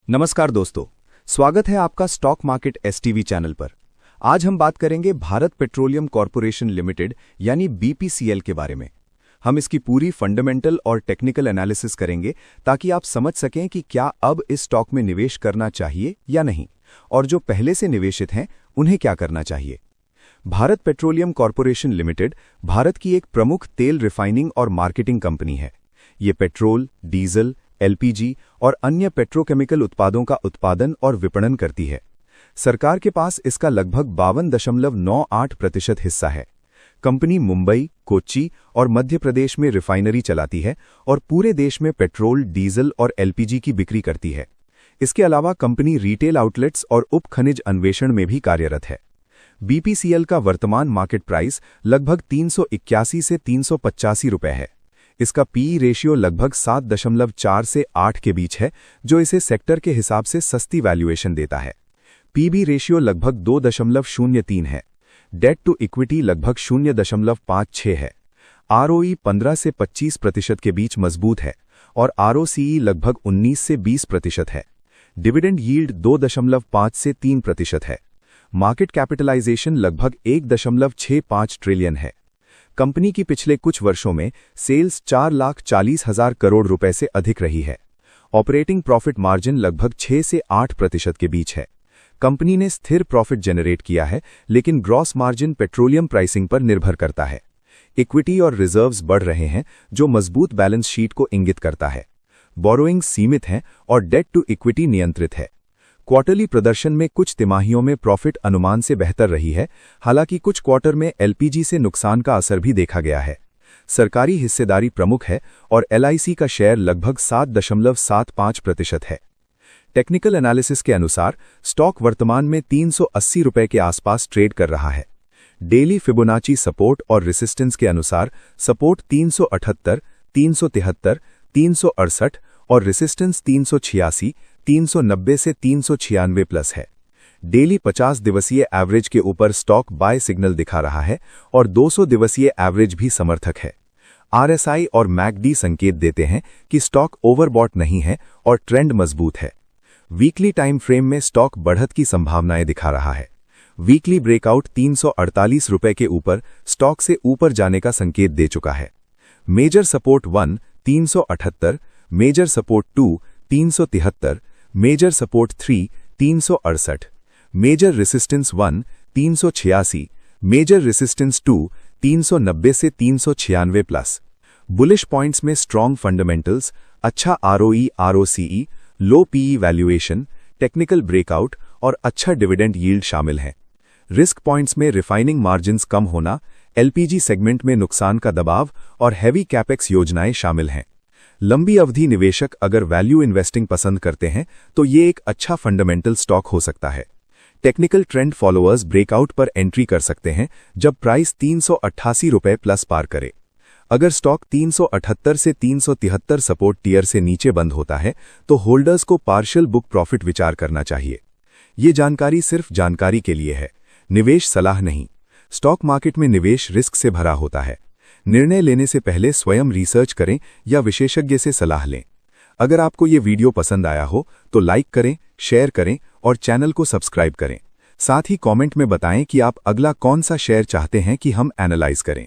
नमस्कार दोस्तों, स्वागत है आपका स्टॉक मार्केट एसटीवी चैनल पर। आज हम बात करेंगे भारत पेट्रोलियम कॉर्पोरेशन लिमिटेड यानी बीपीसीएल के बारे में। हम इसकी पूरी फंडामेंटल और टेक्निकल एनालिसिस करेंगे ताकि आप समझ सकें कि क्या अब इस स्टॉक में निवेश करना चाहिए या नहीं, और जो पहले से निवेशित हैं उन्हें क्या करना चाहिए। Bharat petroleum corporation limited Bharat की एक प्रमुख तेल रिफाइनिंग और मार्केटिंग कंपनी है। ये पेट्रोल, डीजल, एलपीजी और अन्य पेट्रोकेमिकल उत्पादों का उत्पादन और विपणन करती है। सरकार के पास इसका लगभग 52.98% हिस्सा है। कंपनी मुंबई, कोच्चि और मध्य प्रदेश में रिफाइनरी चलाती है और पूरे देश में पेट्रोल, डीजल और एलपीजी की बिक्री करती है। इसके अलावा कंपनी रिटेल आउटलेट्स और उप खनिज अन्वेषण में भी कार्यरत है। बीपीसीएल का वर्तमान मार्केट प्राइस लगभग 381 से 385 रुपये है। इसका पीई रेशियो लगभग 7.4 से 8 के बीच है, जो इसे सेक्टर के हिसाब से सस्ती वैल्यूएशन देता है। पीबी रेशियो लगभग 2.03 है। डेट टू इक्विटी लगभग 0.56 है। आरओई 15 से 25% के बीच मजबूत है और आरओसीई लगभग 19 से 20% है। डिविडेंड यील्ड 2.5 से 3% है। मार्केट कैपिटलाइजेशन लगभग 1.65 ट्रिलियन है। कंपनी की पिछले कुछ वर्षों में सेल्स 4,40,000 करोड़ रुपए से अधिक रही है। ऑपरेटिंग प्रॉफिट मार्जिन लगभग 6 से 8% के बीच है। कंपनी ने स्थिर प्रॉफिट जनरेट किया है, लेकिन ग्रॉस मार्जिन पेट्रोलियम प्राइसिंग पर निर्भर करता है। इक्विटी और रिजर्व्स बढ़ रहे हैं, जो मजबूत बैलेंस शीट को इंगित करता है। बोरोइंग सीमित हैं और डेट टू इक्विटी नियंत्रित है। क्वार्टरली प्रदर्शन में कुछ तिमाहियों में प्रॉफिट अनुमान से बेहतर रही है, हालांकि कुछ क्वार्टर में एलपीजी से नुकसान का असर भी देखा गया है। सरकारी हिस्सेदारी प्रमुख है और एलआईसी का शेयर लगभग 7.75% है। टेक्निकल एनालिसिस के अनुसार स्टॉक वर्तमान में 380 रुपये के आसपास ट्रेड कर रहा है। डेली फिबोनाची सपोर्ट और रेसिस्टेंस के अनुसार सपोर्ट 378, 373, 368 और रेसिस्टेंस 386, 390 से 396 प्लस है। डेली 50 दिवसीय एवरेज के ऊपर स्टॉक बाय सिग्नल दिखा रहा है और 200 दिवसीय एवरेज भी समर्थक है। आरएसआई और मैकडी संकेत देते हैं कि स्टॉक ओवरबॉट नहीं है और ट्रेंड मजबूत है। वीकली टाइम फ्रेम में स्टॉक बढ़त की संभावनाएं दिखा रहा है। वीकली ब्रेकआउट 348 रुपये के ऊपर स्टॉक से ऊपर जाने का संकेत दे चुका है। Major support 1 378, major support 2 373, major support 3 368, major resistance 1 386, major resistance 2 390 से 396 प्लस। बुलिश पॉइंट्स में स्ट्रॉन्ग फंडामेंटल्स, अच्छा ROE ROCE, low PE valuation, technical breakout और अच्छा डिविडेंड यील्ड शामिल हैं। रिस्क पॉइंट्स में रिफाइनिंग मार्जिन्स कम होना, एलपीजी सेगमेंट में नुकसान का दबाव और हैवी कैपेक्स योजनाएं शामिल हैं। लंबी अवधि निवेशक अगर वैल्यू इन्वेस्टिंग पसंद करते हैं तो ये एक अच्छा फंडामेंटल स्टॉक हो सकता है। टेक्निकल ट्रेंड फॉलोअर्स ब्रेकआउट पर एंट्री कर सकते हैं जब प्राइस 388 रुपये प्लस पार करे। अगर स्टॉक 378 से 373 सपोर्ट टियर से नीचे बंद होता है तो होल्डर्स को पार्शियल बुक प्रॉफिट विचार करना चाहिए। ये जानकारी सिर्फ जानकारी के लिए है, निवेश सलाह नहीं। स्टॉक मार्केट में निवेश रिस्क से भरा होता है। निर्णय लेने से पहले स्वयं रिसर्च करें या विशेषज्ञ से सलाह लें। अगर आपको ये वीडियो पसंद आया हो तो लाइक करें, शेयर करें और चैनल को सब्सक्राइब करें। साथ ही कमेंट में बताएं कि आप अगला कौन सा शेयर चाहते हैं कि हम एनालाइज करें।